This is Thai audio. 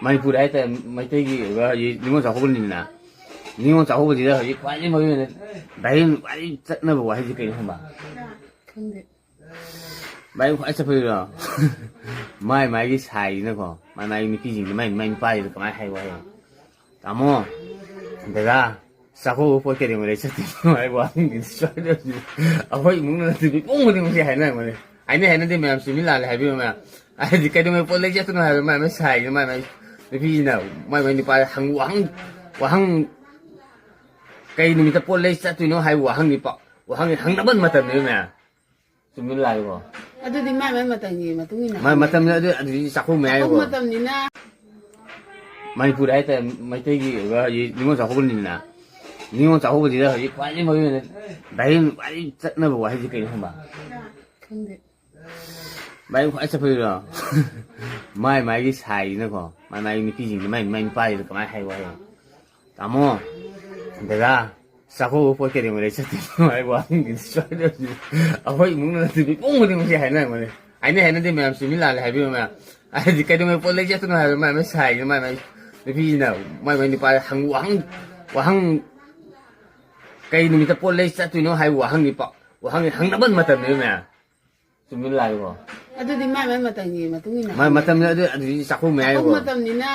Manipur hay ta mai tai gi ningon sa hobul ni na ningon sa hobul da yi kwai ma gi dai ai chat na ba hai ji kai ba bai kwai sa phi ro mai gi sai na ko mai mi pi jing mai pa ji ka mai hai wa hai tamo da ga sa ho po ke de mo le chat mai wa ni sa de a hoi mu na ti ko mo de mo si hai na mo le ai ne hai na de me am si mi la le hai bi ma ai di kai de mo po le chat na hai mai sai maiพี่น่ะไม่นี่ไปหังหวังไกนี่มีแต่ปนเลยสักตัวน้องให้หวังนี่ปะหวังนี่หังนับมันมาเต็มเลยแม่จะมีอะไรบ่อะดูดิแม่มาตั้งนี่มาตรงนี้นะมาเต็มเลยอันนี้สักคนแม่บ่มาเต็มนี่นะไม่พูดได้แต่ไม่ใช่กี่ว่านี่มันสักคนนี่นะนี่มันสักคนที่ได้ยี่ควายมาอยู่เนี่ยได้ไอ้จัดนะบ่ให้สิกินหั่นบ่ไม่ควายสักเพื่อไม่กี่ใส่นะก็ไม่มีพี่จริงไม่ไปก็ไม่ให้ไว้ตามอเดี๋ยวสักคนพอแค่เดี๋ยวเลยชัดไม่ว่านี่ช่วยเดี๋ยวเอาไว้มึงนั่นสิปุ๊บมึงไม่ใช่ให้นั่นมาเลยไอ้เนี่ยให้นั่นที่แม่สิมิลาเลยให้พี่แม่ไอ้ที่แกต้องไปพอเลยชัดนะไม่ใช่ไม่พี่น่ะไม่นี่ไปหังหวังแกนี่มีแต่พอเลยชัดน้องให้หวังนี่ปะหวังนี่หังนับมันมาเต็มเลยแม่สิมิลาบ่อะดูดิแม่มาตั้งนี่มาตรงนี้นะมาเต็มเลยอันนี้สักคนแม่บ่มาเต็มนี่นะ